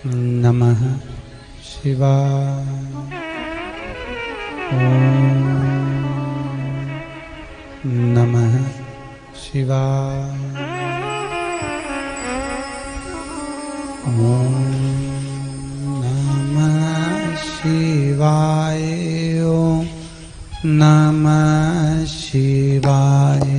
नमः शिवाय। नमः शिवाय। ओम नमः शिवाय। ओम नमः शिवाय।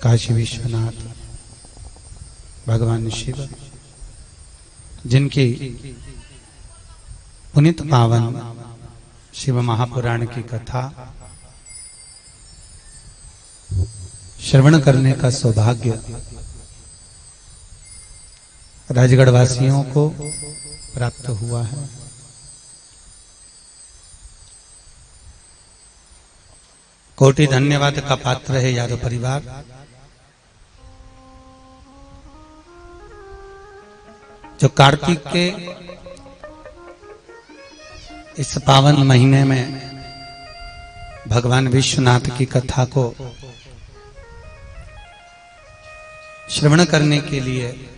काशी विश्वनाथ भगवान शिव जिनकी पुनीत पावन शिव महापुराण की कथा श्रवण करने का सौभाग्य राजगढ़ वासियों को प्राप्त हुआ है। कोटि धन्यवाद का पात्र है यादव परिवार। जो कार्तिक के इस पावन महीने में भगवान विश्वनाथ की कथा को श्रवण करने के लिए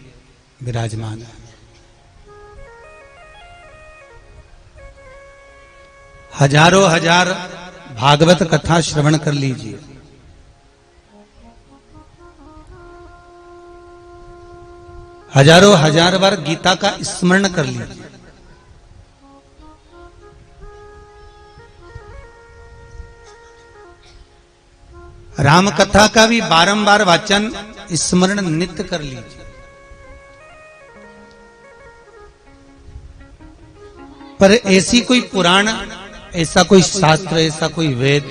विराजमान है। हजारों हजार भागवत कथा श्रवण कर लीजिए। हजारों हजार बार गीता का स्मरण कर लीजिए। राम कथा का भी बारंबार वाचन स्मरण नित्य कर लीजिए। पर ऐसी कोई पुराण, ऐसा कोई शास्त्र, ऐसा कोई वेद,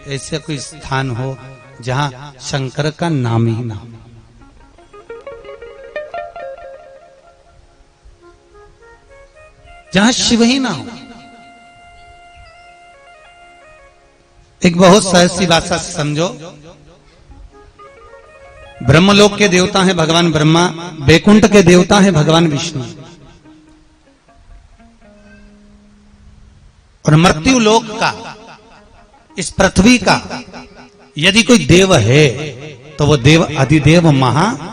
ऐसा कोई स्थान हो जहां शंकर का नाम ही ना हो। जहां शिव ही ना हो। एक बहुत सहज सी भाषा से समझो। ब्रह्मलोक के देवता हैं भगवान ब्रह्मा, बैकुंठ के देवता हैं भगवान विष्णु, और मृत्यु लोक का, इस पृथ्वी का यदि कोई देव है तो वो देव अधिदेव महादेव।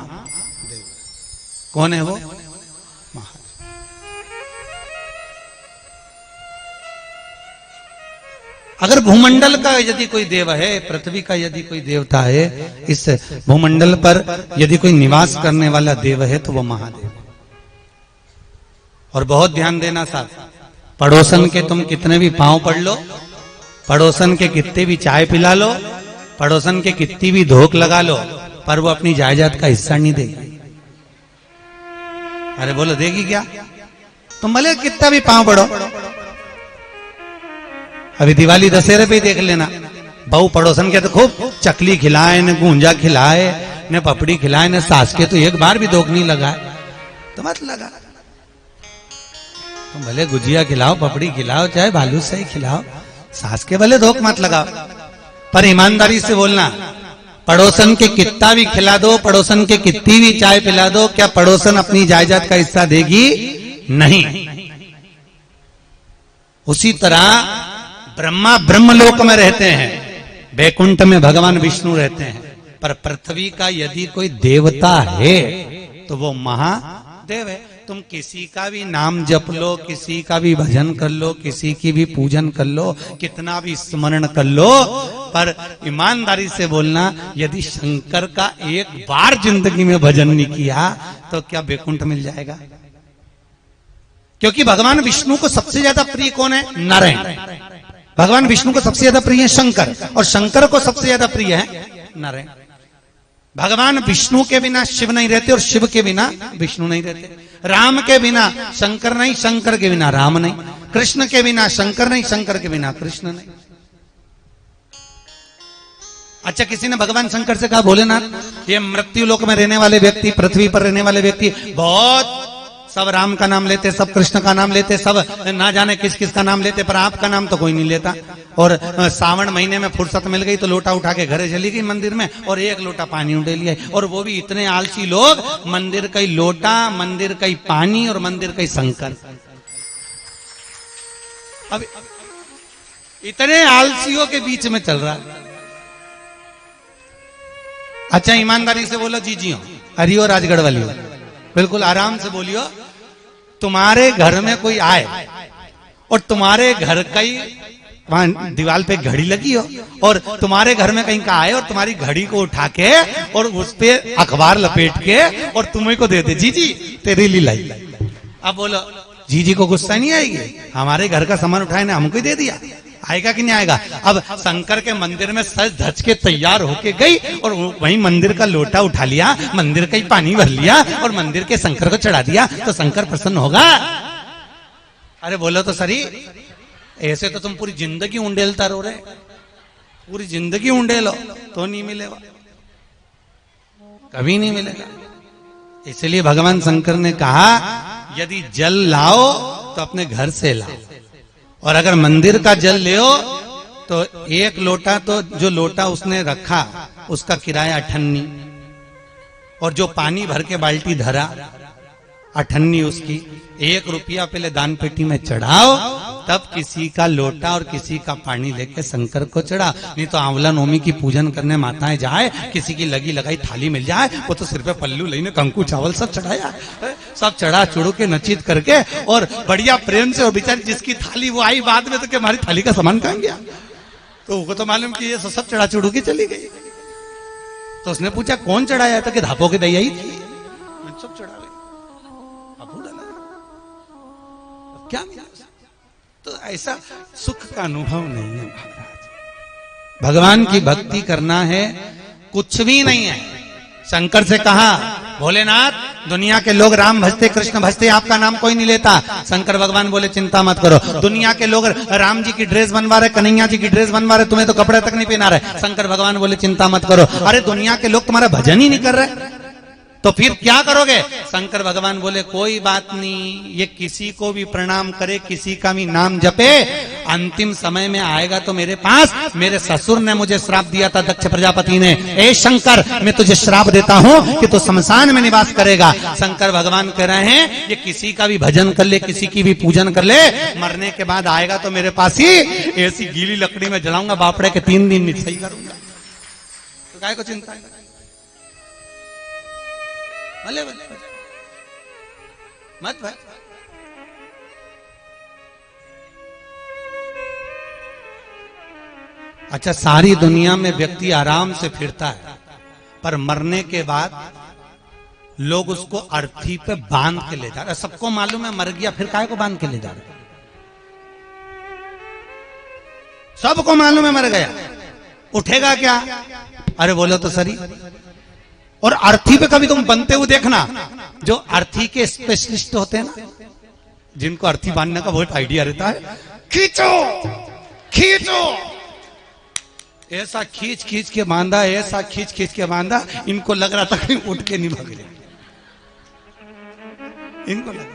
कौन है वो? अगर भूमंडल का यदि कोई देव है, पृथ्वी का यदि कोई देवता है, इस भूमंडल पर यदि कोई निवास करने वाला देव है तो वो महादेव। और बहुत ध्यान देना साहब, पड़ोसन के तुम कितने भी पांव पड़ लो, पड़ोसन के कितने भी चाय पिला लो, पड़ोसन के कितनी भी धोख लगा लो, पर वो अपनी जायदाद का हिस्सा नहीं देगी। अरे बोलो देगी क्या? तुम भले कितना भी पांव पड़ो। अभी दिवाली दशहरे पे देख लेना, बहू पड़ोसन के तो खूब चकली खिलाए, न गूंजा खिलाए, न पपड़ी खिलाए, न सास के तो एक बार भी धोख नहीं लगा, तो मत लगा। तुम भले गुजिया खिलाओ, पपड़ी खिलाओ, चाहे बालूशाही खिलाओ, सास के भले धोख मत लगाओ, पर ईमानदारी से बोलना। पड़ोसन के कितना भी खिला दो, पड़ोसन के कितनी भी चाय पिला दो, क्या पड़ोसन अपनी जायदाद का हिस्सा देगी? नहीं। उसी तरह ब्रह्मा ब्रह्मलोक में रहते हैं, बैकुंठ में भगवान विष्णु रहते हैं, पर पृथ्वी का यदि कोई देवता है तो वो महादेव है। तुम किसी का भी नाम जप लो, किसी का भी भजन कर लो, किसी की भी पूजन कर लो, कितना भी स्मरण कर लो, पर ईमानदारी से बोलना, यदि शंकर का एक बार जिंदगी में भजन नहीं किया तो क्या बैकुंठ मिल जाएगा? क्योंकि भगवान विष्णु को सबसे ज्यादा प्रिय कौन है? नारायण। भगवान विष्णु को सबसे ज्यादा प्रिय है शंकर, और शंकर को सबसे ज्यादा प्रिय है नारायण। भगवान विष्णु के बिना शिव नहीं रहते, और शिव के बिना विष्णु नहीं रहते। राम के बिना शंकर नहीं, शंकर के बिना राम नहीं, कृष्ण के बिना शंकर नहीं, शंकर के बिना कृष्ण नहीं। अच्छा, किसी ने भगवान शंकर से कहा, भोलेनाथ ये मृत्यु लोक में रहने वाले व्यक्ति, पृथ्वी पर रहने वाले व्यक्ति बहुत सब राम का नाम लेते, सब कृष्ण का नाम लेते, सब ना जाने किस किस का नाम लेते, पर आपका नाम तो कोई नहीं लेता। और सावन महीने में फुर्सत मिल गई तो लोटा उठा के घरे चली गई मंदिर में, और एक लोटा पानी उठे लिया, और वो भी इतने आलसी लोग, मंदिर का ही लोटा, मंदिर का ही पानी, और मंदिर का ही शंकर। अब इतने आलसियों के बीच में चल रहा है। अच्छा, ईमानदारी से बोलो, जी हो, हरियो राजगढ़ वाली हो, बिल्कुल आराम से बोलियो। तुम्हारे घर में कोई आए और तुम्हारे घर का ही वहां दीवार पे घड़ी लगी हो, और तुम्हारे घर में कहीं का आए और तुम्हारी घड़ी को उठा के और उस पे अखबार लपेट के और तुम्हें को दे दे, जी तेरी लीलाई। अब बोलो, जी को गुस्सा नहीं आएगी? हमारे घर का सामान उठाए ने हमको ही दे दिया, आएगा कि नहीं आएगा? अब शंकर के मंदिर में सज धज के तैयार होके गई, और वहीं मंदिर का लोटा उठा लिया, मंदिर का ही पानी भर लिया, और मंदिर के शंकर को चढ़ा दिया, तो शंकर प्रसन्न होगा? अरे बोलो तो सही। ऐसे तो तुम पूरी जिंदगी उंडेलता रो रहे, पूरी जिंदगी उंडेलो तो नहीं मिलेगा, कभी नहीं मिलेगा। इसलिए भगवान शंकर ने कहा, यदि जल लाओ तो अपने घर से लाओ, और अगर मंदिर का जल ले तो एक लोटा, तो जो लोटा उसने रखा उसका किराया 98, और जो पानी भर के बाल्टी धरा 98 उसकी, 1 रुपया पहले दान पेटी में चढ़ाओ, तब किसी का लोटा और किसी का पानी लेके शंकर को चढ़ा। नहीं तो आंवला नवमी की पूजन करने माताएं जाए, किसी की लगी लगाई थाली मिल जाए, वो तो सिर पे पल्लू लेने कंकु चावल सब चढ़ाया, सब चढ़ा चुड़ू के नचित करके और बढ़िया प्रेम से, और बेचारी जिसकी थाली वो आई बाद में, तो क्या हमारी थाली का सामान कहाँ गया? तो वो तो मालूम कि ये सब चढ़ा चुड़ू की चली गई। तो उसने पूछा कौन चढ़ाया? था कि धापो की दही आई थी, सब चढ़ा गई, क्या मिला? तो ऐसा सुख का अनुभव नहीं है महाराज। भगवान की भक्ति करना है, कुछ भी नहीं है। शंकर से कहा, भोलेनाथ दुनिया के लोग राम भजते, कृष्ण भजते, आपका नाम कोई नहीं लेता। शंकर भगवान बोले, चिंता मत करो, दुनिया के लोग राम जी की ड्रेस बनवा रहे, कन्हैया जी की ड्रेस बनवा रहे, तुम्हें तो कपड़े तक नहीं पहना रहे। शंकर भगवान बोले, चिंता मत करो, अरे दुनिया के लोग तुम्हारा भजन ही नहीं कर रहे, तो फिर क्या करोगे? शंकर भगवान बोले कोई बात नहीं, ये किसी को भी प्रणाम करे, किसी का भी नाम जपे, अंतिम समय में आएगा तो मेरे पास। मेरे ससुर ने मुझे श्राप दिया था, दक्ष प्रजापति ने, ए शंकर मैं तुझे श्राप देता हूं कि तू शमशान में निवास करेगा। शंकर भगवान कह रहे हैं ये किसी का भी भजन कर ले, किसी की भी पूजन कर ले, मरने के बाद आएगा तो मेरे पास ही। ऐसी गीली लकड़ी में जलाऊंगा बापड़े के 3 दिन सही करूंगा। तो काय को चिंता है? भले भले मत भाई। अच्छा, सारी दुनिया में व्यक्ति आराम से फिरता है, पर मरने के बाद लोग उसको अर्थी पे बांध के ले जा रहे। सबको मालूम है मर गया, फिर काय को बांध के ले जा रहे? सबको मालूम है मर गया, उठेगा क्या? अरे बोलो तो सही। और अर्थी पे कभी तुम बनते हुए देखना, जो अर्थी के स्पेशलिस्ट होते हैं ना, जिनको अर्थी बांधने का बहुत आइडिया रहता है, खींचो खींचो, ऐसा खींच खींच के बांधा, ऐसा खींच खींच के बांधा, इनको लग रहा था कहीं उठ के नहीं भाग रहे, इनको लग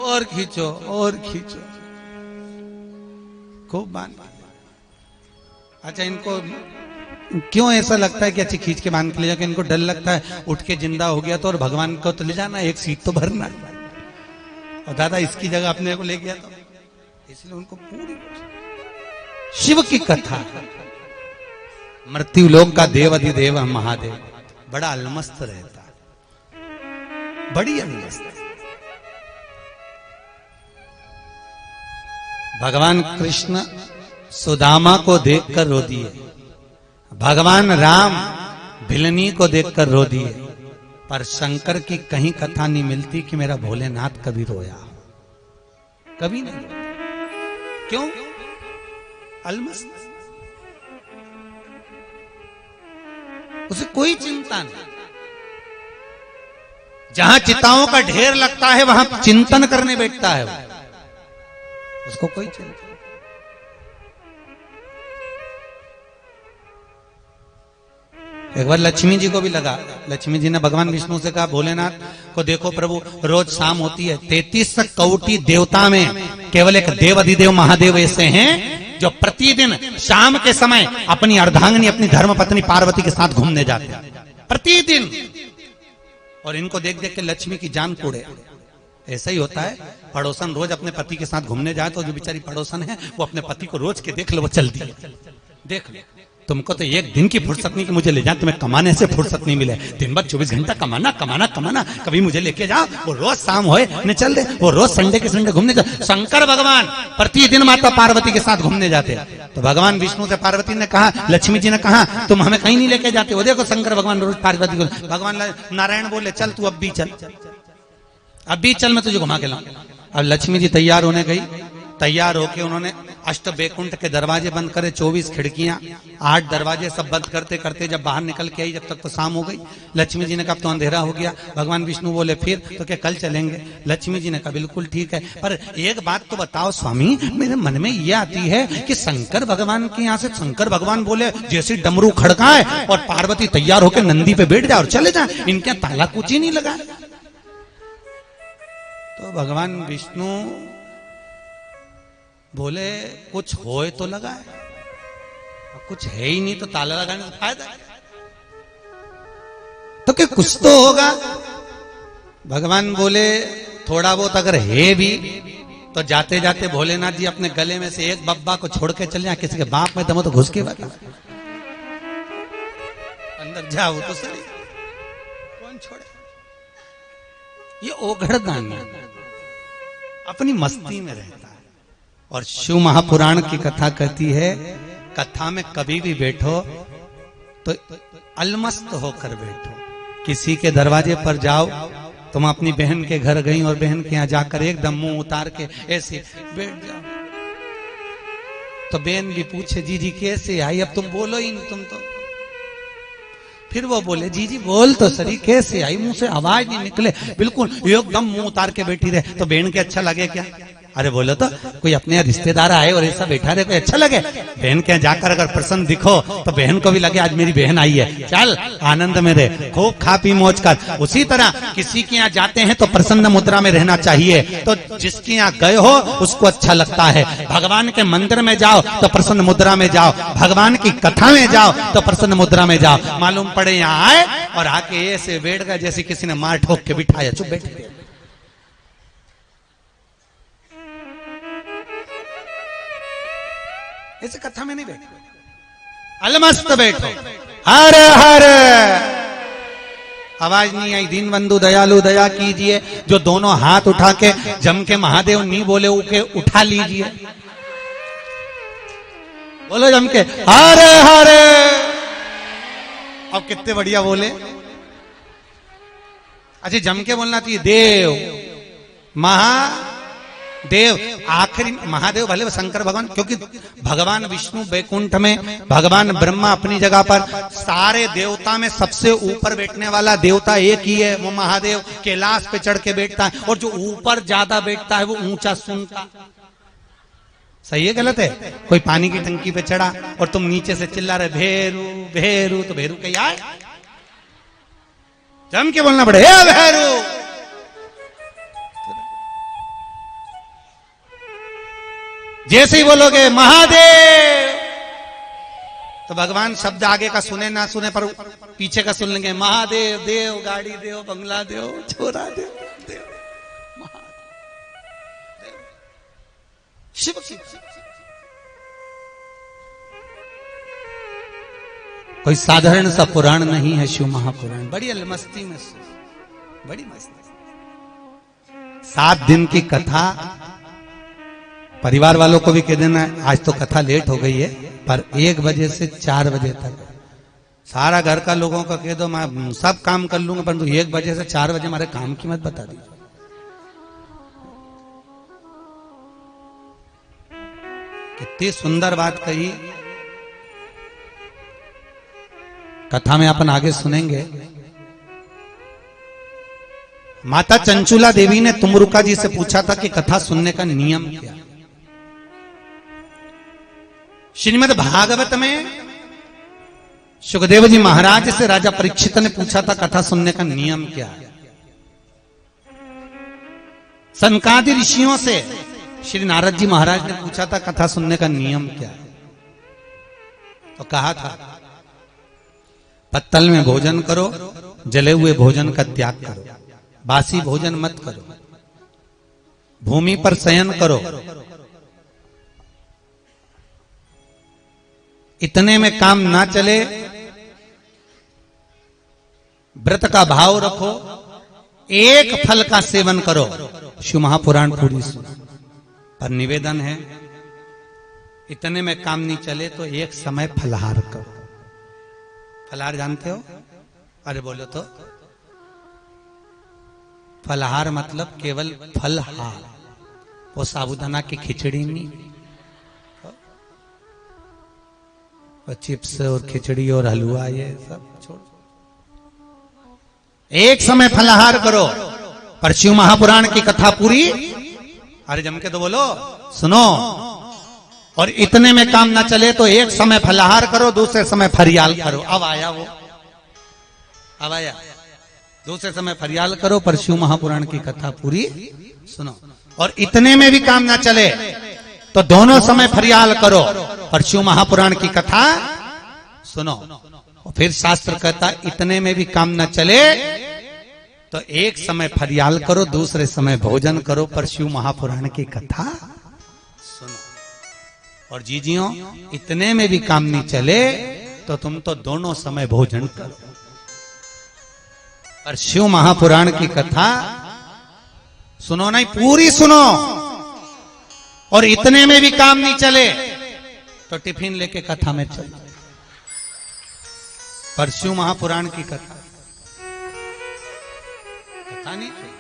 और खींचो और खींचो, खूब बांध। अच्छा, इनको क्यों ऐसा लगता है कि अच्छी खींच के बांध के ले जाके? इनको डर लगता है उठ के जिंदा हो गया तो, और भगवान को तो ले जाना, एक सीट तो भरना, और दादा इसकी जगह अपने को ले गया तो, इसलिए उनको पूरी शिव की कथा, मृत्यु लोक का देव अधिदेव महादेव बड़ा अलमस्त रहता है, बड़ी अलमस्त। भगवान कृष्ण सुदामा को देखकर रो दिए, भगवान राम भिलनी को देखकर रो दिए, पर शंकर की कहीं कथा नहीं मिलती कि मेरा भोलेनाथ कभी रोया, कभी नहीं। क्यों? अलमस्त, उसे कोई चिंता नहीं। जहां चिताओं का ढेर लगता है वहां चिंतन करने बैठता है, उसको कोई चिंता। एक बार लक्ष्मी जी को भी लगा, लक्ष्मी जी ने भगवान विष्णु से कहा भोलेनाथ को देखो प्रभु, रोज शाम होती है, 33 कोटि देवता में केवल एक देव अधिदेव महादेव ऐसे हैं जो प्रतिदिन शाम के समय अपनी अर्धांगिनी, अपनी धर्मपत्नी पार्वती के साथ घूमने जाते हैं प्रतिदिन, और इनको देख देख के लक्ष्मी की जान कूड़े। ऐसा ही होता है, पड़ोसन रोज अपने पति के साथ घूमने जाए तो जो बेचारी पड़ोसन है वो अपने पति को रोज के देख लो, वो चलती है, देख लो। तुमको तो एक दिन की फुर्सत नहीं कि मुझे ले जाए, तुम्हें कमाने से फुर्सत नहीं मिले, दिन भर 24 घंटा कमाना कमाना कमाना, कभी मुझे लेके जाओ, वो रोज शाम होए न चल दे, वो रोज संडे के संडे घूमने जाओ। शंकर भगवान प्रतिदिन माता पार्वती के साथ घूमने जाते हैं, तो भगवान विष्णु से पार्वती ने कहा, लक्ष्मी जी ने कहा तुम हमें कहीं नहीं लेके जाते हो। देखो शंकर भगवान रोज पार्वती को, भगवान नारायण बोले चल तू अब भी चल, अब भी चल, मैं तुझे घुमा के लाऊं। अब लक्ष्मी जी तैयार होने गई, तैयार होके उन्होंने अष्ट बैकुंठ के दरवाजे बंद करे, 24 खिड़कियां, 8 दरवाजे सब बंद करते करते जब बाहर निकल के आई, जब तक तो शाम हो गई। लक्ष्मी जी ने कहा तो अंधेरा हो गया। भगवान विष्णु बोले फिर तो क्या कल चलेंगे? लक्ष्मी जी ने कहा बिल्कुल ठीक है, पर एक बात तो बताओ स्वामी, मेरे मन में ये आती है कि शंकर भगवान के यहाँ से शंकर भगवान बोले जैसे डमरू खड़काए और पार्वती तैयार होकर नंदी पे बैठ जाए और चले जाए, इनके ताला कुछ ही नहीं लगा। तो भगवान विष्णु बोले कुछ होए तो लगा है, कुछ है ही नहीं तो ताला लगाने से फायदा है, तो क्या कुछ तो होगा। भगवान बोले थोड़ा बहुत अगर है भी तो जाते जाते भोलेनाथ जी अपने गले में से एक बब्बा को छोड़ के चले जाए, किसी के बाप में दम तो घुस के बता अंदर जाओ तो सही, कौन छोड़े। ये ओघड़दानी अपनी मस्ती में रहता है। और शिव महापुराण की कथा कहती है, कथा में कभी भी बैठो तो अलमस्त होकर बैठो। किसी के दरवाजे पर जाओ, तुम अपनी बहन के घर गई और बहन के यहाँ जाकर एकदम मुंह उतार के ऐसे बैठ जाओ, तो बहन भी पूछे जीजी कैसे आई, अब तुम बोलो ही नहीं, तुम तो फिर वो बोले जीजी बोल तो सही कैसे आई, मुंह से आवाज नहीं निकले, बिल्कुल एकदम मुंह उतार के बैठी रहे, तो बहन के अच्छा लगे क्या? अरे बोलो तो कोई अपने रिश्तेदार आए और ऐसा बैठा रहे, कोई अच्छा लगे? बहन के यहाँ जाकर अगर प्रसन्न दिखो तो बहन को भी लगे आज मेरी बहन आई है, चल आनंद में रहे, खूब खा पी मौज कर। उसी तरह किसी के यहाँ जाते हैं तो प्रसन्न मुद्रा में रहना चाहिए। तो जिसके यहाँ गए हो उसको अच्छा लगता है। भगवान के मंदिर में जाओ तो प्रसन्न मुद्रा में जाओ, भगवान की कथा में जाओ तो प्रसन्न मुद्रा में जाओ। मालूम पड़े यहाँ आए और आके ऐसे बैठ गए जैसे किसी ने मार ठोक के बिठाया, चुप बैठ गए। ऐसे कथा में नहीं बैठो, अलमस्त बैठो। हर हर आवाज नहीं आई, दीन बंधु दयालु दया कीजिए। जो दोनों हाथ उठा के जम के महादेव नहीं बोले उके उठा लीजिए, बोलो जम के हर हर। अब कितने बढ़िया बोले। अच्छा जम के बोलना चाहिए, देव महादेव। आखिरी महादेव भले शंकर भगवान, क्योंकि भगवान विष्णु बैकुंठ में, भगवान ब्रह्मा अपनी जगह पर, सारे देवता में सबसे ऊपर बैठने वाला देवता एक ही है, वो महादेव कैलाश पे चढ़ के बैठता है। और जो ऊपर ज्यादा बैठता है वो ऊंचा सुनता। सही है गलत है? कोई पानी की टंकी पे चढ़ा और तुम नीचे से चिल्ला रहे भेरू भेरू, तो भेरू कहीं आए? जम के बोलना पड़े, हे भेरू। जैसे ही बोलोगे महादेव तो भगवान शब्द आगे का सुने ना सुने पर पीछे का सुन लेंगे। महादेव, देव, गाड़ी देव, बंगला देव, छोरा देव, देव महादेव, शिव की। कोई साधारण सा पुराण नहीं है शिव महापुराण। बड़ी मस्ती में, बड़ी मस्ती। 7 दिन की कथा। परिवार वालों को भी कह देना आज तो कथा लेट हो गई है, पर 1 बजे से 4 बजे तक सारा घर का लोगों का कह दो, मैं सब काम कर लूंगा, परंतु 1 बजे से 4 बजे हमारे काम की मत बता दीजिए। कितनी सुंदर बात कही। कथा में अपन आगे सुनेंगे। माता चंचुला देवी ने तुमरुका जी से पूछा था कि कथा सुनने का नियम क्या। श्रीमद् भागवत में सुखदेव जी महाराज से राजा परीक्षित ने पूछा था कथा सुनने का नियम क्या है। सनकादि ऋषियों से श्री नारद जी महाराज ने पूछा था कथा सुनने का नियम क्या है। तो कहा था पत्तल में भोजन करो, जले हुए भोजन का त्याग करो, बासी भोजन मत करो, भूमि पर शयन करो, इतने में काम ना चले, व्रत का भाव रखो, एक फल का सेवन करो। शिव महापुराण पूरी सुनो। पर निवेदन है इतने में काम नहीं चले तो एक समय फलहार करो। फलहार जानते हो? अरे बोलो तो। फलहार मतलब केवल फलहार, वो साबूदाना की खिचड़ी नहीं, और चिप्स और खिचड़ी और हलवा ये सब छोड़। एक समय फलहार करो। पर शिव महापुराण की कथा पूरी, अरे जम के तो बोलो सुनो। और इतने में काम ना चले तो एक समय फलहार करो, दूसरे समय फरियाल करो। अब आया वो, अब आया। दूसरे समय फरियाल करो, पर शिव महापुराण की कथा पूरी सुनो। और इतने में भी काम ना चले तो दोनों समय फरियाल करो, पर शिव महापुराण की कथा सुनो। और फिर शास्त्र कहता इतने में भी काम न चले तो एक समय फरियाल करो, दूसरे समय भोजन करो, पर शिव महापुराण की कथा सुनो। और जीजियों इतने में भी काम नहीं चले तो तुम तो दोनों समय भोजन करो, पर शिव महापुराण की कथा सुनो, नहीं पूरी सुनो। और इतने में भी काम नहीं चले तो टिफिन लेके कथा में चलो, पर शिव महापुराण की कथा नहीं चाहिए।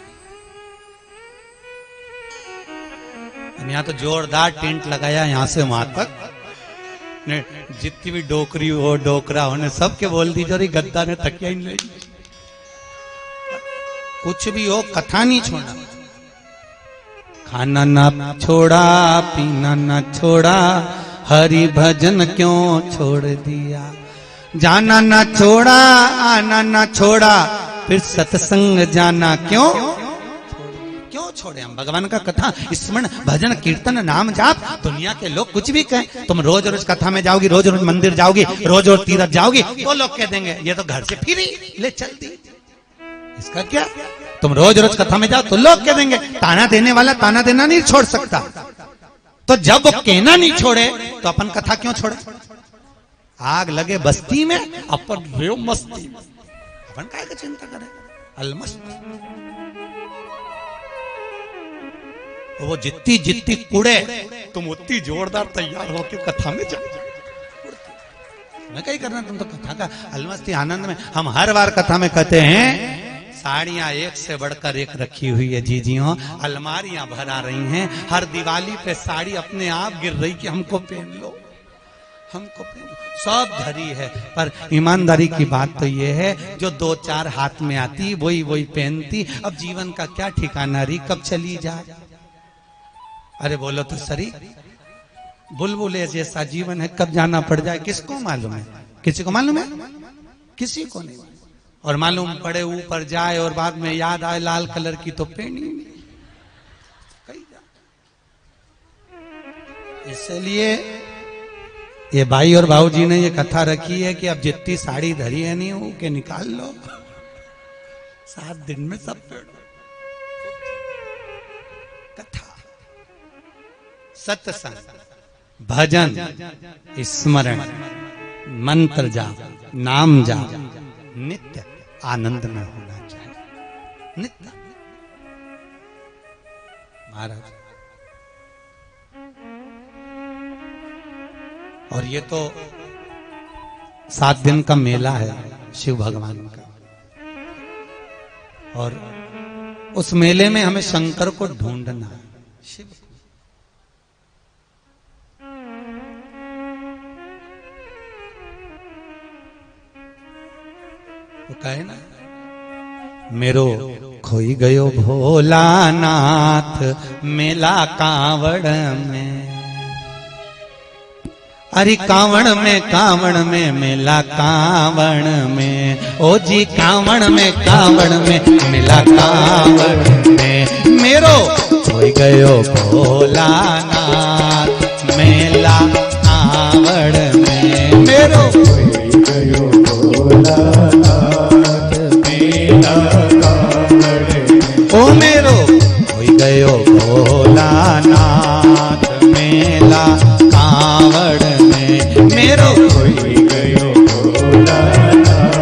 हम यहां तो जोरदार टेंट लगाया यहां से वहां तक, जितनी भी डोकरी हो डोकरा होने सबके बोल दीजिए, और गद्दा ने तकिया ही नहीं, कुछ भी हो कथा नहीं छोड़ना। खाना ना छोड़ा, पीना ना छोड़ा, हरि भजन क्यों छोड़ दिया। जाना ना छोड़ा, आना ना छोड़ा, फिर सत्संग जाना क्यों छोड़े। हम भगवान का कथा स्मरण भजन कीर्तन नाम जाप, दुनिया के लोग कुछ भी कहें, तुम रोज रोज कथा में जाओगी, रोज रोज मंदिर जाओगी, रोज रोज तीर्थ जाओगी, तो लोग कह देंगे ये तो घर से फिरी ले चलती, इसका क्या। तुम रोज रोज कथा में जाओ तो लोग कह देंगे, ताना देने वाला ताना देना नहीं छोड़ सकता। तो जब वो कहना नहीं छोड़े तो अपन कथा क्यों छोड़े। आग लगे बस्ती में, अपन रेव मस्ती में, अपन काय का चिंता करें, अलमस्ती। वो जितनी जितनी कुड़े, तुम उतनी जोरदार तैयार होकर कथा में जाओ। मैं क्या करना, तुम तो कथा का अलमस्ती आनंद में। हम हर बार कथा में कहते हैं साड़ियां एक से बढ़कर एक रखी हुई है जीजियों, अलमारियां भरा रही हैं, हर दिवाली पे साड़ी अपने आप गिर रही कि हमको पहन लो, हमको पहन लो, सब धरी है। पर ईमानदारी की बात तो ये है, जो दो चार हाथ में आती वही वही पहनती। अब जीवन का क्या ठिकाना रही, कब चली जाए। अरे बोलो तो सरी, बुलबुले जैसा जीवन है, कब जाना पड़ जाए किसको मालूम है। किसी को मालूम है, किसी को नहीं। और मालूम पड़े ऊपर जाए और बाद में याद आए लाल कलर की तो पहनी नहीं। इसलिए ये भाई और भाऊजी ने ये कथा रखी है कि अब जितनी साड़ी धरी है नहीं वो के निकाल लो, 7 दिन में सब पेड़। कथा, सत्संग, भजन, स्मरण, मंत्र जाप, नाम जाप, नित्य आनंद में होना चाहिए, नित्य। महाराज, और ये तो 7 दिन का मेला है शिव भगवान का, और उस मेले में हमें शंकर को ढूंढना है, शिव को। वो कहे ना, मेरो खोई गयो भोलानाथ मेला कांवड़ में। अरे कांवड़ में मेला कांवड़ में, ओ जी कांवड़ में मेला कांवड़ में। मेरो खोई गयो भोलानाथ मेला कांवड़ में। मेरो खोई गयो भोलानाथ मेला कांवड़ में। ओ मेरो खोई गयो भोलानाथ मेला कांवड़ में। मेरो खोई गयो भोलानाथ।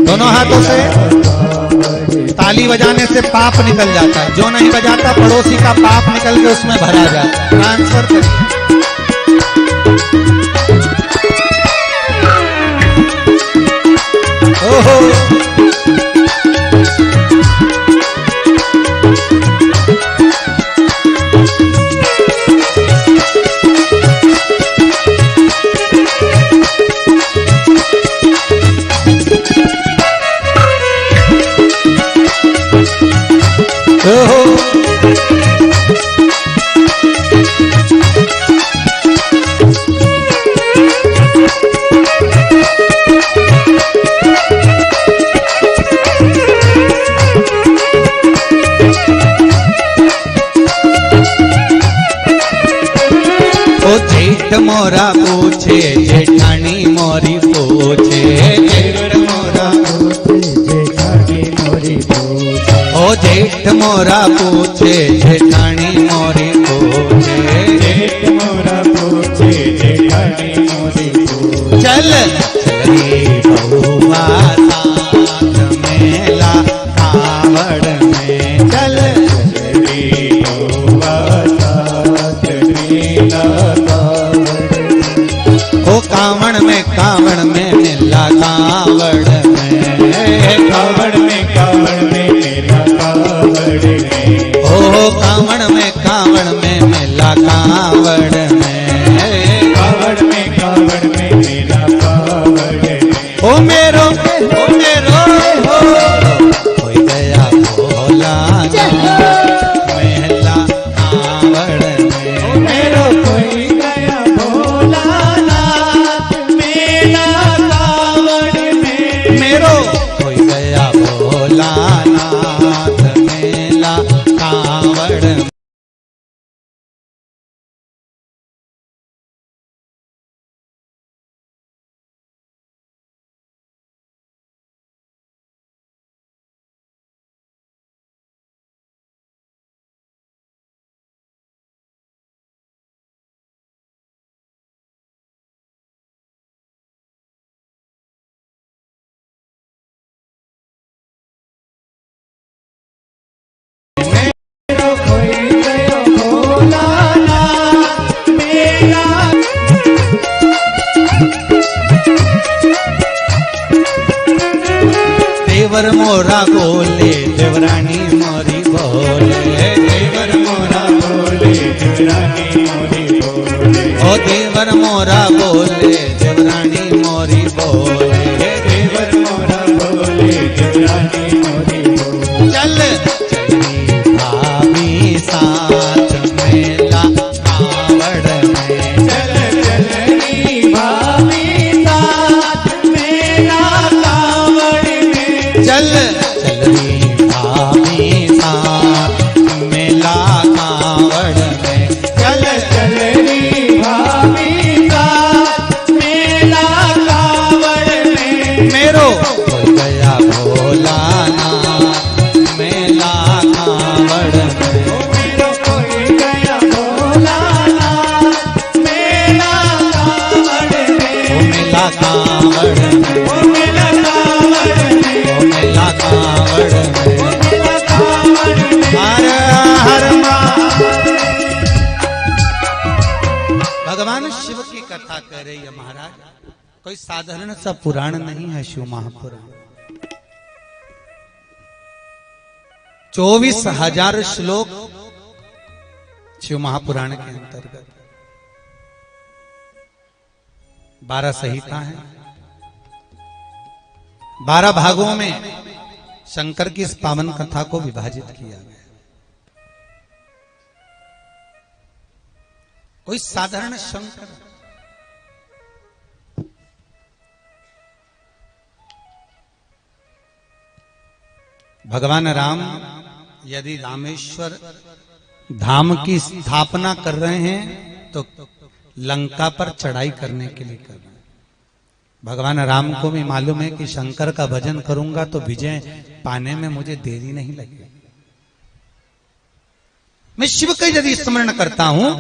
दोनों हाथों से ताली बजाने से पाप निकल जाता है, जो नहीं बजाता पड़ोसी का पाप निकल के उसमें भरा जाता है। ट्रांसफर करिए। ओहो, जेठ मोरा पूछे जेठानी मोरी पूछे। जेठ मोरा पूछे जेठानी मोरी पूछे। ओ जेठ मोरा पूछे जेठानी मोरी पूछे। जेठ मोरा पूछे जेठानी मोरी पूछे। चल चली बहुआ साथ मेला कांवड़ में। चल चली बहुआ साथ मेला कांवड़ में मेला कांवड़ में। कांवड़ में मेला कांवड़ में। ओ कांवड़ में देवर मोरा बोले देवरानी मोरी बोले, देवर मोरा बोले देवरानी मोरी बोले, ओ देवर मोरा बोले देवरानी मोरी बोले, देवर मोरा बोले देवरानी मोरी बोले। चल चली भाभी साथ मेला कावड़ में, चल चलनी भाभी साथ मेरा कावड़ में, चल चली भाभी साथ मेला कावड़ में, चल चलनी भाभी साथ मेरा कावड़ में। मेरो हो गया भोला ना मेला कावड़ में, मेरो कोई गया भोलाना मेरा कावड़ में, ओ मेला कावड़ में, ओ मेरा कावड़ में, ओ मेला कावड़ में। ओ मेरा कावड़ में। हर हर भगवान शिव की कथा कह रही है महाराज, कोई साधारण सा पुराण नहीं है शिव महापुराण। 24,000 श्लोक शिव महापुराण के अंतर्गत, 12 संहिता है, 12 भागों में शंकर की इस पावन कथा को विभाजित किया गया। कोई साधारण शंकर, भगवान राम यदि रामेश्वर धाम की स्थापना कर रहे हैं तो लंका पर चढ़ाई करने के लिए कर रहे हैं। भगवान राम को भी मालूम है कि शंकर का भजन करूंगा तो विजय पाने में मुझे देरी नहीं लगेगी। मैं शिव का यदि स्मरण करता हूं,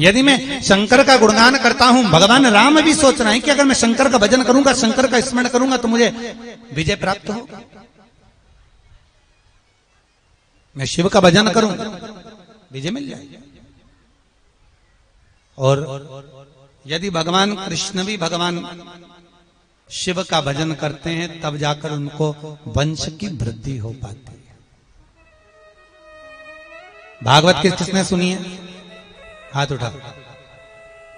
यदि मैं शंकर का गुणगान करता हूं, भगवान राम भी सोच रहे हैं कि अगर मैं शंकर का भजन करूंगा, शंकर का स्मरण करूंगा तो मुझे विजय प्राप्त होगा। मैं शिव का भजन करूं, विजय मिल जाएगी। और यदि भगवान कृष्ण भी भगवान शिव का भजन करते हैं तब जाकर उनको वंश की वृद्धि हो पाती है। भागवत किसने सुनी है? हाथ उठा,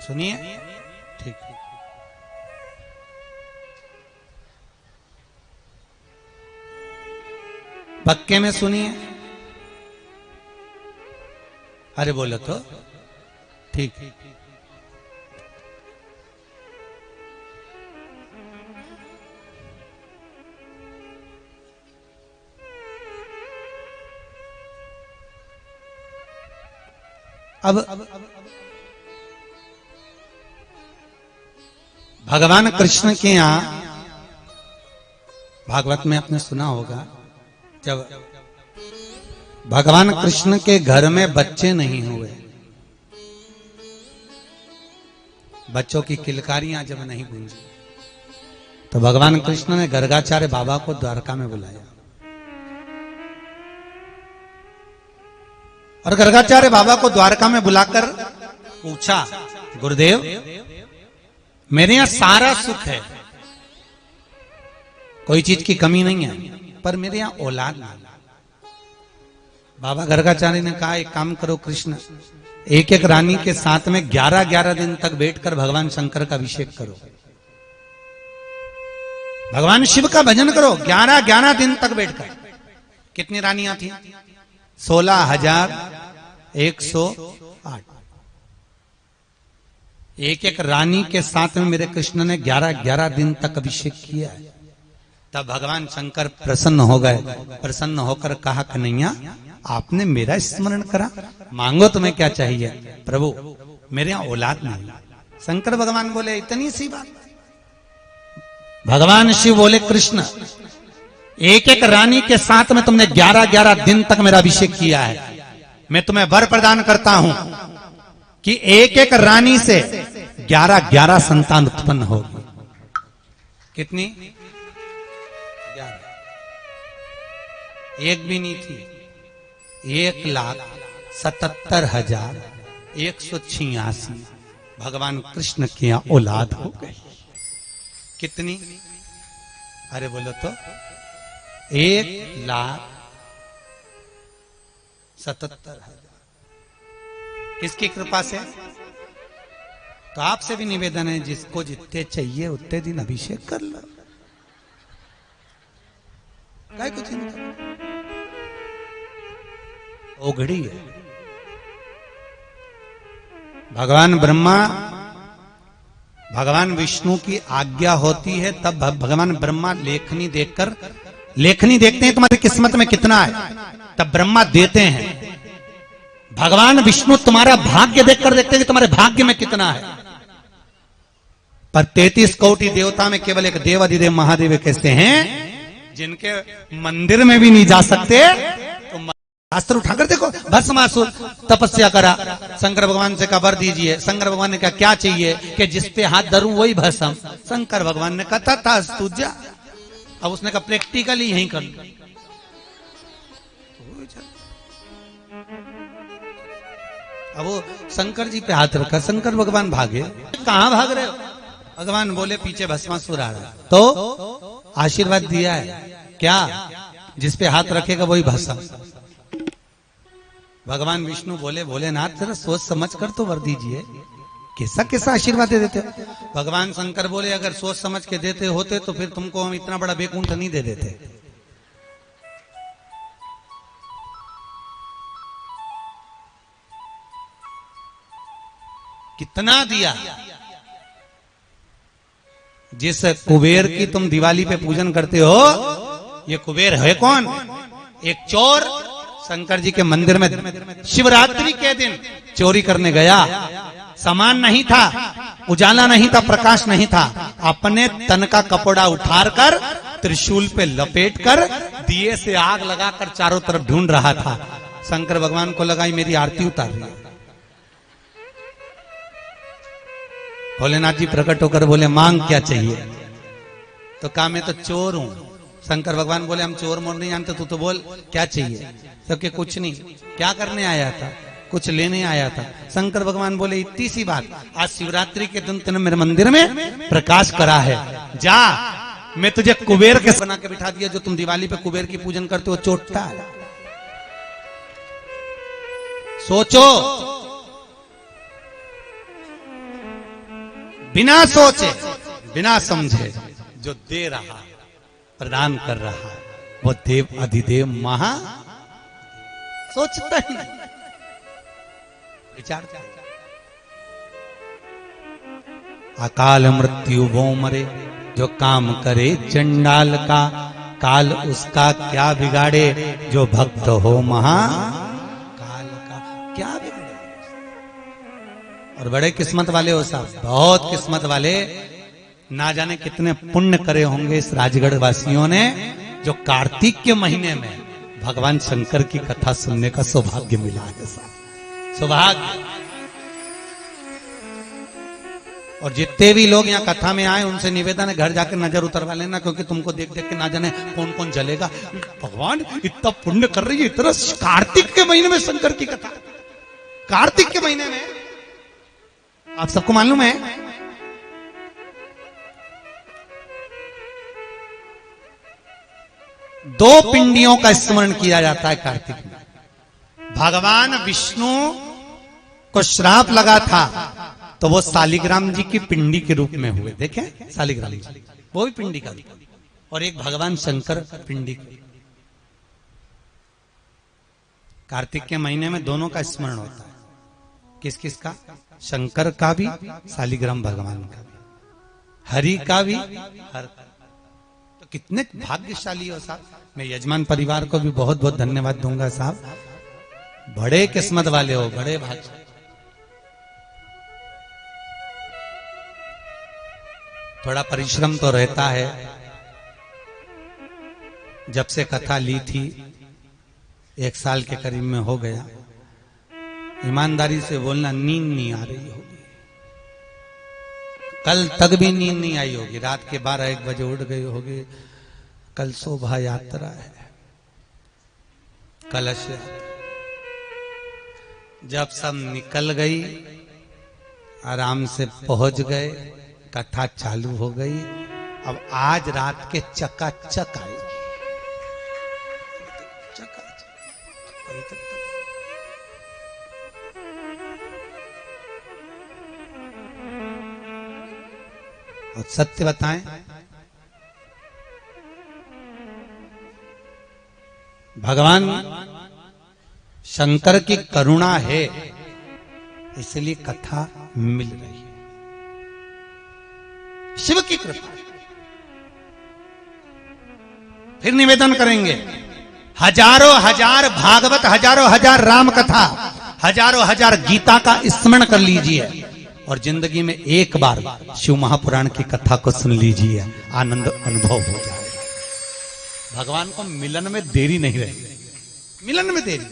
सुनिए। ठीक, पक्के में सुनिए। अरे बोलो तो ठीक। अब भगवान कृष्ण के यहां भागवत में आपने सुना होगा, जब भगवान कृष्ण के घर में बच्चे नहीं हुए, बच्चों की किलकारियां जब नहीं गूंजी, तो भगवान कृष्ण ने गर्गाचार्य बाबा को द्वारका में बुलाया और गर्गाचार्य बाबा को द्वारका में बुलाकर पूछा, गुरुदेव मेरे यहां सारा सुख है, कोई चीज की कमी नहीं है, पर मेरे यहां औलाद नहीं। बाबा गर्गाचार्य ने कहा, एक काम करो कृष्ण, एक एक रानी के साथ में 11-11 दिन तक बैठकर भगवान शंकर का अभिषेक करो, भगवान शिव का भजन करो 11-11 दिन तक बैठकर। कितनी रानियां थी? 16,108। एक एक रानी के साथ में मेरे कृष्ण ने 11-11 दिन तक अभिषेक किया है। तब भगवान शंकर प्रसन्न हो गए, प्रसन्न होकर कहा, कन्हैया आपने मेरा स्मरण करा, मांगो तुम्हें क्या चाहिए? प्रभु मेरे यहां औलाद नहीं। शंकर भगवान बोले, इतनी सी बात? भगवान शिव बोले, कृष्ण एक एक रानी के साथ में तुमने 11-11 दिन तक मेरा अभिषेक किया है, मैं तुम्हें वर प्रदान करता हूं कि एक एक रानी से 11-11 संतान उत्पन्न होगी। कितनी? 11। एक भी नहीं थी, 1,77,186 भगवान कृष्ण की यहाँ औलाद हो गई। कितनी? अरे बोलो तो 1,77,000। किसकी कृपा से? तो आपसे भी निवेदन है, जिसको जितने चाहिए उतने दिन अभिषेक कर लो। काय कुछ नहीं करना। ओघड़ी है। भगवान ब्रह्मा, भगवान विष्णु की आज्ञा होती है तब भगवान ब्रह्मा लेखनी देखते हैं तुम्हारी किस्मत में कितना है, तब ब्रह्मा देते हैं। भगवान विष्णु तुम्हारा भाग्य देखकर देखते हैं कि तुम्हारे भाग्य में कितना है। पर 33 कोटि देवता में केवल एक देवाधिदेव महादेव कैसे हैं, जिनके मंदिर में भी नहीं जा सकते। तो शास्त्र उठाकर देखो, भस्मासुर तपस्या करा, शंकर भगवान से कहा वर दीजिए। शंकर भगवान ने कहा क्या चाहिए, कि जिस पे हाथ धरूं वही भस्म। शंकर भगवान ने कहा था तू जा। अब उसने कहा प्रैक्टिकली यही कर लो। अब वो शंकर जी पे हाथ रखा, शंकर भगवान भागे। कहां भाग रहे हो? भगवान बोले पीछे भस्मासुर आ रहा। तो आशीर्वाद दिया है क्या, जिस पे हाथ रखेगा वही भस्म। भगवान विष्णु बोले भोलेनाथ जरा सोच समझ कर तो वर दीजिए, कैसा कैसा आशीर्वाद दे देते। भगवान शंकर बोले अगर सोच समझ के देते होते तो फिर तुमको हम इतना बड़ा बैकुंठ नहीं दे देते। कितना दिया। जिस कुबेर की तुम दिवाली पे पूजन करते हो, ये कुबेर है कौन? एक चोर शंकर जी के मंदिर में शिवरात्रि के दिन चोरी करने गया। सामान नहीं था, उजाला नहीं था, प्रकाश नहीं था। अपने तन का कपड़ा उठाकर त्रिशूल पे लपेट कर दिए से आग लगाकर चारों तरफ ढूंढ रहा था। शंकर भगवान को लगा मेरी आरती उतार रही है। भोलेनाथ जी प्रकट होकर बोले मांग क्या चाहिए? तो कहा मैं तो चोर हूं। शंकर भगवान बोले हम चोर मोर नहीं जानते, तू तो बोल क्या चाहिए। सबके कुछ नहीं, क्या करने आया था? कुछ लेने आया था। शंकर भगवान बोले इतनी सी बात, आज शिवरात्रि के दिन तेने मेरे मंदिर में प्रकाश करा है, जा मैं तुझे कुबेर के बना के बिठा दिया। जो तुम दिवाली पे कुबेर की पूजन करते हो चोटता है। सोचो, बिना सोचे बिना समझे जो दे रहा प्रदान कर रहा है वो देव अधिदेव महा सोचता ही नहीं, विचार। अकाल मृत्यु वो मरे जो काम करे चंडाल का, काल उसका क्या बिगाड़े जो भक्त हो महा काल का। क्या बिगाड़े? और बड़े किस्मत वाले हो साहब, बहुत किस्मत वाले। ना जाने कितने पुण्य करे होंगे इस राजगढ़ वासियों ने, जो कार्तिक के महीने में भगवान शंकर की कथा सुनने का सौभाग्य मिला है साहब, सौभाग्य। और जितने भी लोग यहाँ कथा में आए उनसे निवेदन है घर जाकर नजर उतरवा लेना, क्योंकि तुमको देख देख के ना जाने कौन कौन जलेगा। भगवान इतना पुण्य कर रही है, इतना कार्तिक के महीने में शंकर की कथा, कार्तिक के महीने में। आप सबको मालूम है दो पिंडियों का स्मरण किया जाता है कार्तिक में। भगवान विष्णु को श्राप लगा था तो वो शालिग्राम जी की पिंडी के रूप में हुए। देखें शालिग्राम जी, वो भी पिंडी का, और एक भगवान शंकर पिंडी। कार्तिक के महीने में दोनों का स्मरण होता है। किस किस का? शंकर का भी, शालिग्राम भगवान का भी, हरि का भी, हर। तो कितने भाग्यशाली हो साहब। मैं यजमान परिवार को भी बहुत बहुत धन्यवाद दूंगा साहब, बड़े किस्मत वाले हो, बड़े भाग्य। थोड़ा परिश्रम तो रहता है। जब से कथा ली थी 1 साल के करीब में हो गया, ईमानदारी से बोलना नींद नहीं आ रही होगी। कल तक भी नींद नहीं आई होगी, रात के 12-1 बजे उठ गई होगी। कल शोभा यात्रा है, कलश यात्रा। जब सब निकल गई, आराम से पहुंच गए, कथा चालू हो गई। अब आज रात के चकाचक आएगी, और सत्य बताएं, भगवान शंकर की करुणा है, इसलिए कथा मिल रही है। शिव की कृपा। फिर निवेदन करेंगे, हजारों हजार भागवत, हजारों हजार राम कथा, हजारों हजार गीता का स्मरण कर लीजिए और जिंदगी में एक बार शिव महापुराण की कथा को सुन लीजिए, आनंद अनुभव हो जाए। भगवान को मिलन में देरी नहीं रहेगी, मिलन में देरी।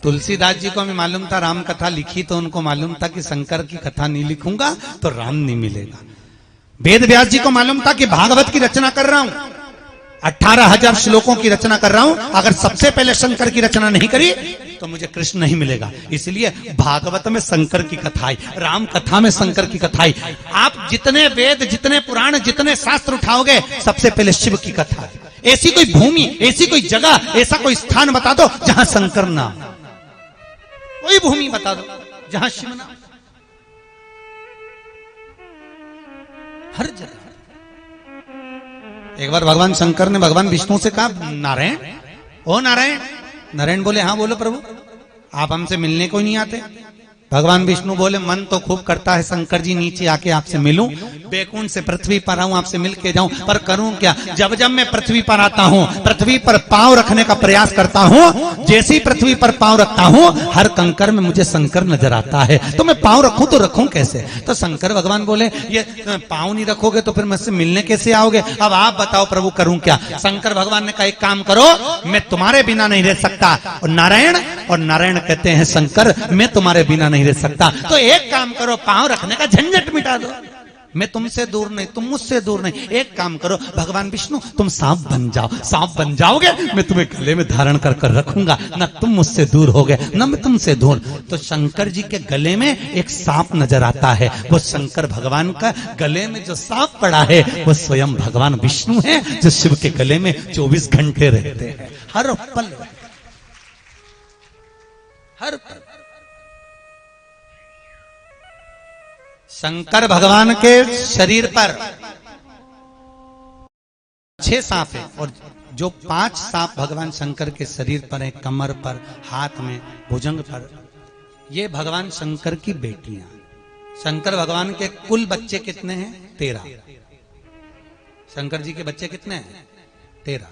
तुलसीदास जी को हमें मालूम था राम कथा लिखी, तो उनको मालूम था कि शंकर की कथा नहीं लिखूंगा तो राम नहीं मिलेगा। वेद व्यास जी को मालूम था कि भागवत की रचना कर रहा हूं, 18,000 श्लोकों की रचना कर रहा हूं, अगर सबसे पहले शंकर की रचना नहीं करी तो मुझे कृष्ण नहीं मिलेगा। इसलिए भागवत में शंकर की कथा आई, राम कथा में शंकर की कथा आई। आप जितने वेद, जितने पुराण, जितने शास्त्र उठाओगे, सबसे पहले शिव की कथा है। ऐसी कोई भूमि, ऐसी कोई जगह, ऐसा कोई स्थान बता दो जहां शंकर ना, कोई भूमि बता दो जहां शिव ना, हर जगह। एक बार भगवान शंकर ने भगवान विष्णु से कहा, नारायण, ओ नारायण। नारायण बोले, हाँ बोलो प्रभु, आप हमसे मिलने को नहीं आते? भगवान विष्णु बोले, मन तो खूब करता है शंकर जी नीचे आके आपसे मिलूं, बैकुंठ से पृथ्वी पर आऊं, आपसे मिल के जाऊं, पर करूं क्या? जब जब मैं पृथ्वी पर आता हूं, पृथ्वी पर पांव रखने का प्रयास करता हूं, जैसे ही पृथ्वी पर पांव रखता हूं, हर कंकर में मुझे शंकर नजर आता है, तो मैं पांव रखूं तो रखूं कैसे? तो शंकर भगवान बोले, ये पांव नहीं रखोगे तो फिर मुझसे मिलने कैसे आओगे? अब आप बताओ प्रभु, करूं क्या? शंकर भगवान ने कहा, एक काम करो, मैं तुम्हारे बिना नहीं रह सकता। और नारायण कहते हैं, शंकर मैं तुम्हारे बिना नहीं रह सकता, तो एक काम करो, पांव रखने का झंझट मिटा दो। मैं तुमसे दूर नहीं, तुम मुझसे दूर नहीं, एक काम करो भगवान विष्णु, तुम सांप बन जाओ। सांप बन जाओगे, मैं तुम्हें गले में धारण कर कर रखूंगा, ना तुम मुझसे दूर होगे ना मैं तुमसे दूर। तो शंकर जी के गले में एक सांप नजर आता है, वो शंकर भगवान का गले में जो सांप पड़ा है वो स्वयं भगवान विष्णु है, जो शिव के गले में 24 घंटे रहते हैं, हर पल, हर पल। शंकर भगवान के शरीर पर 6 सांप है, और जो 5 सांप भगवान शंकर के शरीर पर है, कमर पर, हाथ में, भुजंग पर, ये भगवान शंकर की बेटियां। शंकर भगवान के कुल बच्चे कितने हैं? 13। शंकर जी के बच्चे कितने हैं? 13।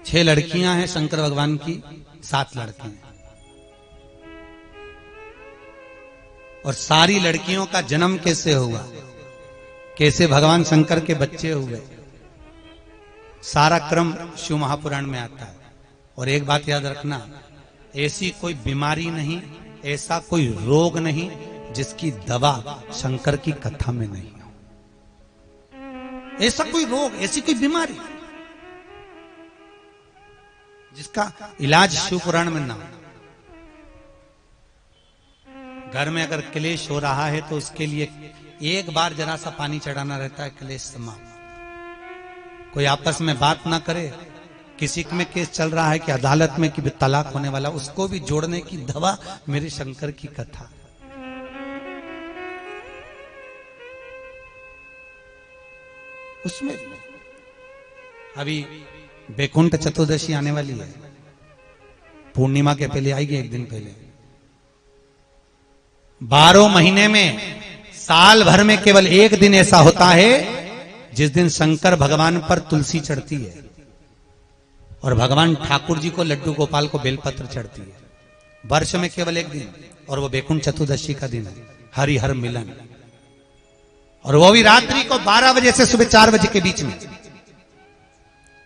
6 लड़कियां हैं शंकर भगवान की, 7 लड़के हैं। और सारी लड़कियों का जन्म कैसे हुआ, कैसे भगवान शंकर के बच्चे हुए, सारा क्रम शिव महापुराण में आता है। और एक बात याद रखना, ऐसी कोई बीमारी नहीं, ऐसा कोई रोग नहीं जिसकी दवा शंकर की कथा में नहीं हो। ऐसा कोई रोग, ऐसी कोई बीमारी जिसका इलाज शिव पुराण में ना हो। घर में अगर क्लेश हो रहा है तो उसके लिए एक बार जरा सा पानी चढ़ाना रहता है, क्लेश समाप्त। कोई आपस में बात ना करे, किसी में केस चल रहा है कि अदालत में कि तलाक होने वाला, उसको भी जोड़ने की दवा मेरे शंकर की कथा। उसमें अभी बैकुंठ चतुर्दशी आने वाली है, पूर्णिमा के पहले आएगी, एक दिन पहले। 12 महीने में, साल भर में केवल एक दिन ऐसा होता है जिस दिन शंकर भगवान पर तुलसी चढ़ती है और भगवान ठाकुर जी को, लड्डू गोपाल को बेलपत्र चढ़ती है। वर्ष में केवल एक दिन, और वो बैकुंठ चतुर्दशी का दिन है, हरिहर मिलन। और वो भी रात्रि को 12 बजे से सुबह 4 बजे के बीच में।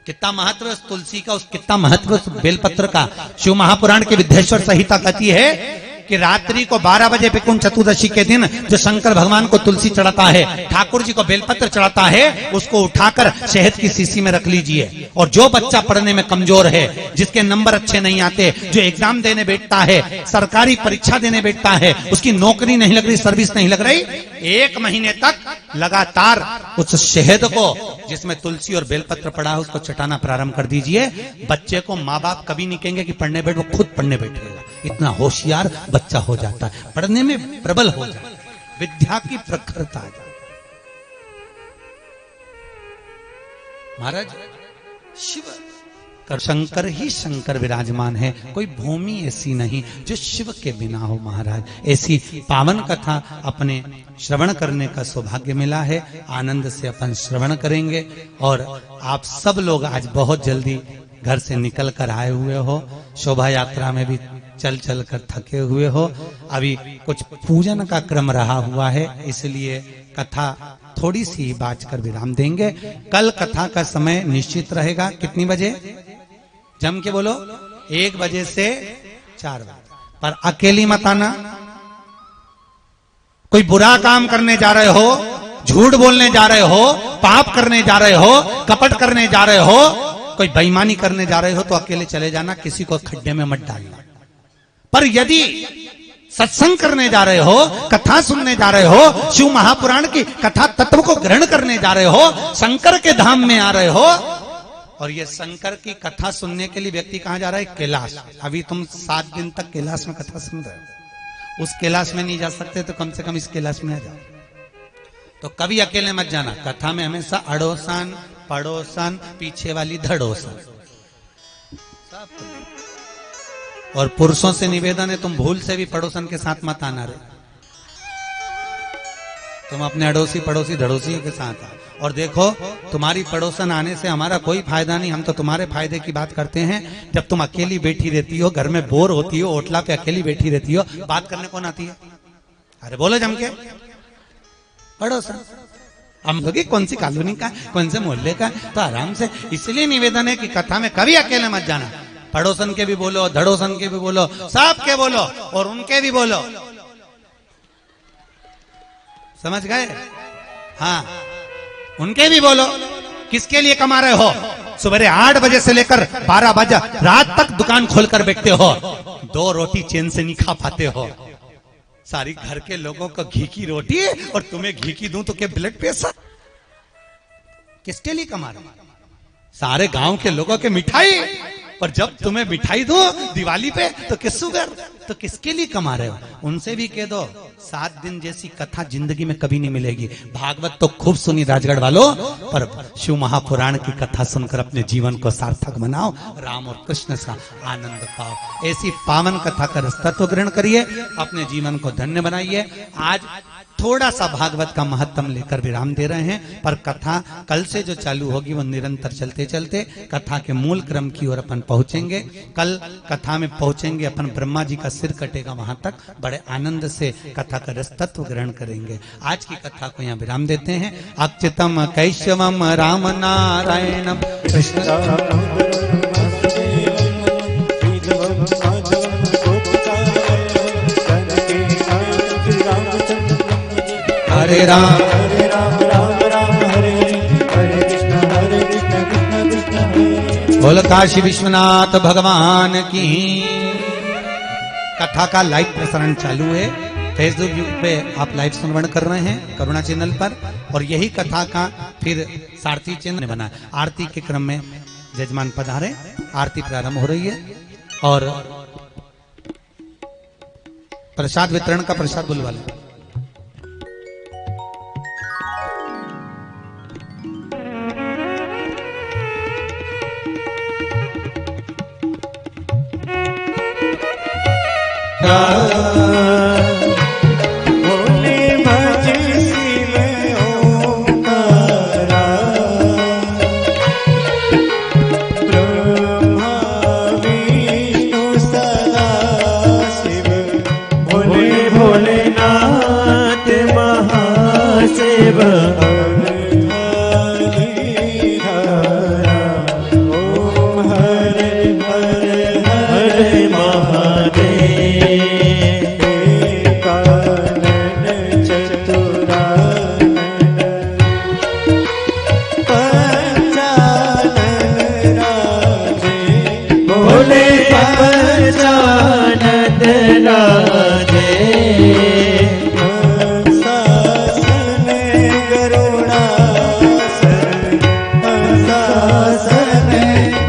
कितना महत्व है उस तुलसी का, उस कितना महत्व उस बेलपत्र का। शिव महापुराण के विद्येश्वर संहिता कहती है कि रात्रि को 12 बजे वैकुंठ चतुर्दशी के दिन जो शंकर भगवान को तुलसी चढ़ाता है, ठाकुर जी को बेलपत्र चढ़ाता है, उसको उठाकर शहद की शीशी में रख लीजिए। और जो बच्चा पढ़ने में कमजोर है, जिसके नंबर अच्छे नहीं आते, जो एग्जाम देने बैठता है, सरकारी परीक्षा देने बैठता है, उसकी नौकरी नहीं लग रही, सर्विस नहीं लग रही, 1 महीने तक लगातार उस शहद को जिसमें तुलसी और बेलपत्र पड़ा है उसको चटाना प्रारंभ कर दीजिए। बच्चे को माँ बाप कभी नहीं कहेंगे कि पढ़ने बैठ, वो खुद पढ़ने बैठेगा। इतना होशियार बच्चा हो जाता है, पढ़ने में प्रबल हो जाता है, विद्या की प्रखरता आ जाती। महाराज शिव शंकर ही शंकर विराजमान है, कोई भूमि ऐसी नहीं जो शिव के बिना हो। महाराज ऐसी पावन कथा अपने श्रवण करने का सौभाग्य मिला है, आनंद से अपन श्रवण करेंगे। और आप सब लोग आज बहुत जल्दी घर से निकल कर आए हुए हो, शोभा यात्रा में भी चल चल कर थके हुए हो। अभी कुछ पूजन का क्रम रहा हुआ है, इसलिए कथा थोड़ी सी बाज कर विराम देंगे। कल कथा का समय निश्चित रहेगा, कितनी बजे? जम के बोलो, 1 बजे से 4 बजे। पर अकेली मत आना। कोई बुरा काम करने जा रहे हो, झूठ बोलने जा रहे हो, पाप करने जा रहे हो, कपट करने जा रहे हो, कोई बेईमानी करने जा रहे हो तो अकेले चले जाना, किसी को खड्डे में मत डालना। पर यदि सत्संग करने जा रहे हो, कथा सुनने जा रहे हो, शिव महापुराण की कथा तत्व को ग्रहण करने जा रहे हो, शंकर के धाम में आ रहे हो, और ये शंकर की कथा सुनने के लिए व्यक्ति कहां जा रहा है? कैलाश। अभी तुम 7 दिन तक कैलाश में कथा सुन रहे हो, उस कैलाश में नहीं जा सकते तो कम से कम इस कैलाश में आ जाओ। तो कभी अकेले मत जाना, कथा में हमेशा अड़ोसन पड़ोसन पीछे वाली धड़ोसन। और पुरुषों से निवेदन है, तुम भूल से भी पड़ोसन के साथ मत आना रे, तुम अपने अड़ोसी पड़ोसी धड़ोसियों के साथ आओ। और देखो, तुम्हारी पड़ोसन आने से हमारा कोई फायदा नहीं, हम तो तुम्हारे फायदे की बात करते हैं। जब तुम अकेली बैठी रहती हो, घर में बोर होती हो, ओटला पे अकेली बैठी रहती हो, बात करने कौन आती है? अरे बोलो जम के, पड़ोसन। हम लोग कौन सी कॉलोनी का, कौन से मोहल्ले का, तो आराम से। इसलिए निवेदन है कि कथा में कभी अकेले मत जाना, पड़ोसन के भी बोलो, धड़ोसन के भी बोलो, सब के बोलो और उनके भी बोलो। समझ गए? हाँ, उनके भी बोलो। किसके लिए कमा रहे हो? सुबह 8 बजे से लेकर 12 बजे रात तक दुकान खोलकर बैठते हो, 2 रोटी चैन से नहीं खा पाते हो। सारी घर के लोगों को घी की रोटी और तुम्हें घी की दूं तो क्या ब्लड प्रेशर? किसके लिए कमा रहे हो? सारे गांव के लोगों के मिठाई, और जब तुम्हें मिठाई दो दिवाली पे तो किस शुगर, तो किसके लिए कमा रहे हो? उनसे भी कह दो 7 दिन जैसी कथा जिंदगी में कभी नहीं मिलेगी। भागवत तो खूब सुनी राजगढ़ वालों, पर शिव महापुराण की कथा सुनकर अपने जीवन को सार्थक बनाओ, राम और कृष्ण का आनंद पाओ। ऐसी पावन कथा का रस्तत्व ग्रहण करिए, अपने जीवन को धन्य बनाइए। आज थोड़ा सा भागवत का महत्व लेकर विराम दे रहे हैं, पर कथा कल से जो चालू होगी वो निरंतर चलते चलते कथा के मूल क्रम की ओर अपन पहुंचेंगे। कल कथा में पहुंचेंगे अपन, ब्रह्मा जी का सिर कटेगा, वहां तक बड़े आनंद से कथा का रसतत्व ग्रहण करेंगे। आज की कथा को यहाँ विराम देते हैं। अच्युतम कैशवम राम नारायणम कृष्ण हरे राम राम राम हरे हरे कृष्ण कृष्ण कृष्ण हरे। बोल काशी विश्वनाथ भगवान की। कथा का लाइव प्रसारण चालू है, फेसबुक पे आप लाइव श्रवण कर रहे हैं करुणा चैनल पर, और यही कथा का फिर सारथी चैनल बना। आरती के क्रम में जजमान पधारे, आरती प्रारंभ हो रही है और प्रसाद वितरण का प्रसाद बुलवा लें। बोले भज शिव ओंकारा, ब्रह्मा विष्णु सदा शिव। बोले भोलेनाथ महाशिव, ओम हरे हरे हरे महादेव। हंसासन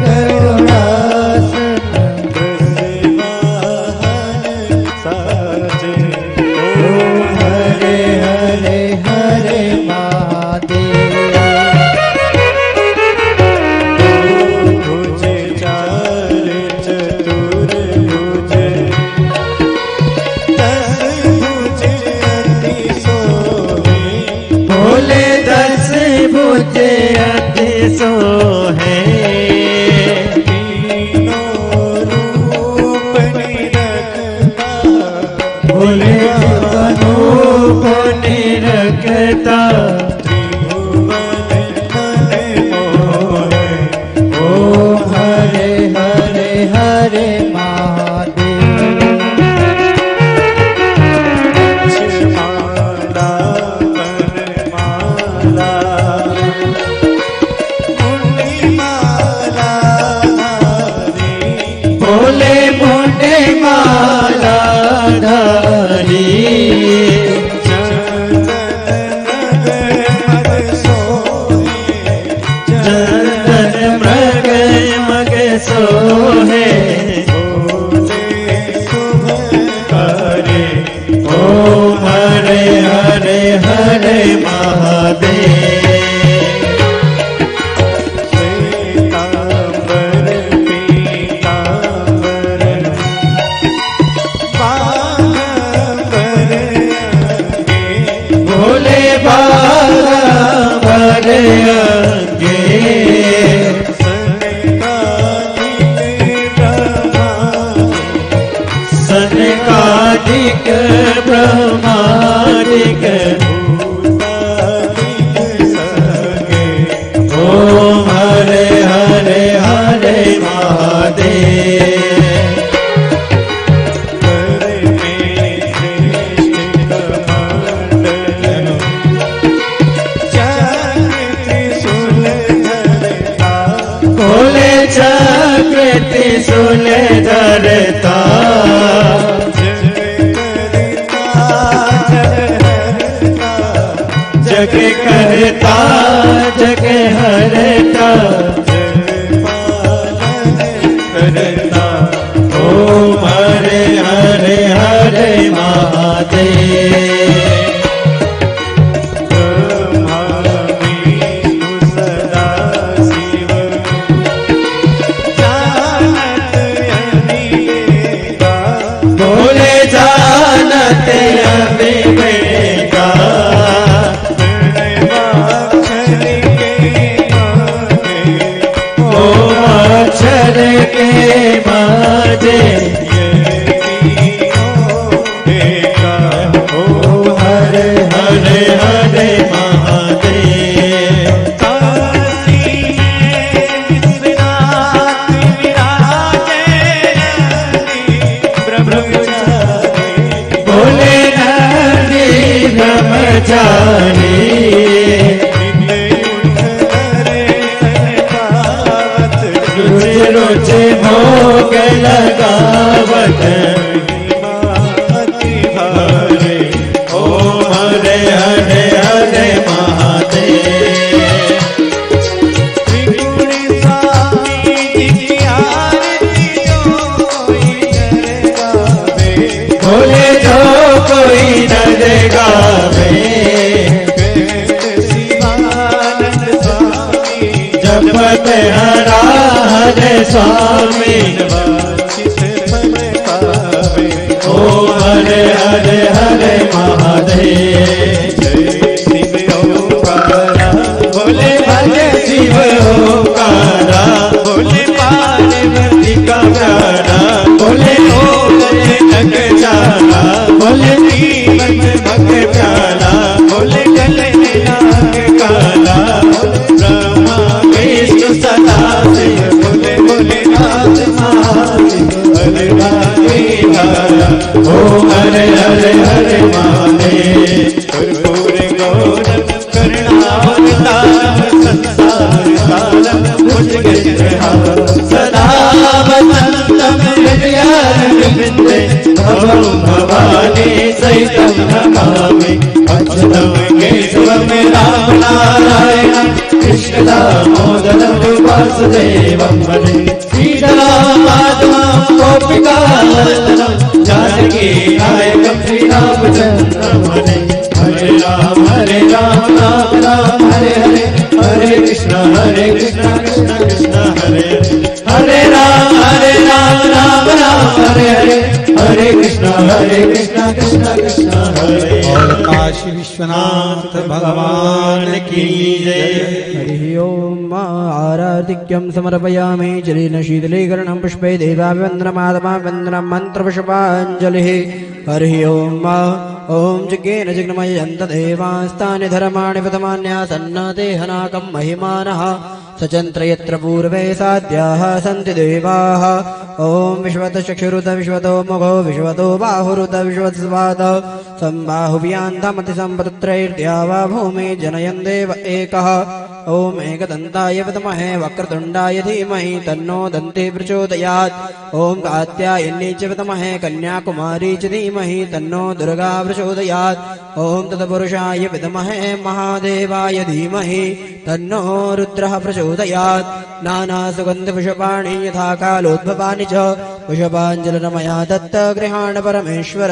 करुणासन ब्रजवाहन साजे। ओम हरे हरे हरे महादेव। भुज चार चतुर्भुज दस भुज अति सोहे। भोले दस भुज अति सोहे। तीनों रूप निरखता भोले अनूप निरखता। त्रिभुवन मन मोहे। ओम हरे हरे हरे महादेव। माला वनमाला मुंडीमाला धारी। भोले मुंडे माला धारी। चंदन मृग मग सोहे। भोले शुभकारे। ओम हरे हरे हरे महादेव। श्वेतांबर पीतांबर बाघंबर अंगे। भोले बाघंबर अंगे। सनकादिक ब्रह्मादिक भूतादिक सगे। ओम हरे हरे हरे महादेव। कर में श्रेष्ठ कमंडल चक्र त्रिशूल धरता। भोले चक्र त्रिशूल धरता। जग करता जग हरता। करता। ओम हरे हरे हरे महादेव। ब्रह्मा विष्णु सदा शिव जानत अविवेका। भोले जानत अविवेका। अक्षर के माजे ओम हरे हरे हरे महादेव। काशी विश्वनाथ विराजे ब्रह्मचारी। भोले नंदी ब्रह्मचारी। रोज भोग लगावत अति भारे। ओम हरे हरे हरे महादेव। त्रिगुण स्वामी की आरती जो कोई नर गावे। भोले जो कोई नर गावे। शिवानंद स्वामी जपत हरा हरे स्वामी वांछित फल पावे। ओम हरे हरे हरे महादेव। जय शिव ओंकारा भोले भजे शिव ओंकारा। भोले पार्वती का प्यारा। भोले भोले जग जाना। भोले जीवन भग प्याला। भोले गले नाग काला। ब्रह्मा विष्णु सदा शिव। भोले भोलेनाथ महादेव हरे महादेव। ओम हरे हरे हरे महादेव। कर्पूर गौरम करुणावतारम संसार सारम भुजगेन्द्रहारम सदा वसंतम हृदयारविंदे भवं भवानी सहितं नमामि। अच्युतं केशवं राम नारायणं कृष्ण दामोदरं वासुदेवं वन्दे श्रीरामाधवं गोपिकानन्दनं जानकी नायकं श्रीरामचन्द्रं वन्दे हरे राम राम राम हरे हरे हरे कृष्ण कृष्ण कृष्ण हरे हरे राम राम राम हरे हरे हरे कृष्ण कृष्ण कृष्ण हरे। और काशी विश्वनाथ भगवान की जय। हरिः ओम् आराधिक्यं समर्पयामि जलेन शीतलीकरणं पुष्पे देवाभिवन्दनमादमाभिवन्दनं मन्त्रपुष्पाञ्जलिः। हरिः ओम् ॐ जिज्ञेन जिग्नमयन्त देवास्तानि धर्माणि प्रथमान्यासन्न देहनाकं महिमानः सचन्त्र यत्र पूर्वे साध्याः सन्ति देवाः। ॐ विश्वतश्चक्षुरुत विश्वतो मुखो विश्वतो बाहुरुत विश्वस्वाद सम्बाहुव्यान्धमतिसम्पत्रैर्द्या वा भूमि जनयन् देव एकः। ॐ एकदन्ताय विद्महे वक्रतुण्डाय धीमहि तन्नो दन्ती प्रचोदयात्। ॐ कात्यायनी च विद्महे कन्याकुमारी च धीमहि तन्नो दुर्गा प्रचोदयात्। ॐ तत्पुरुषाय विद्महे महादेवाय धीमहि तन्नो रुद्रः प्रचोदयात्। नानासुगन्धपुष्पाणि यथा कालोद्भवानि च पुष्पाञ्जलिर्मया दत्त गृहाण परमेश्वर।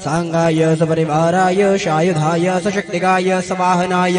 साङ्गाय सपरिवाराय सायुधाय सशक्तिकाय सवाहनाय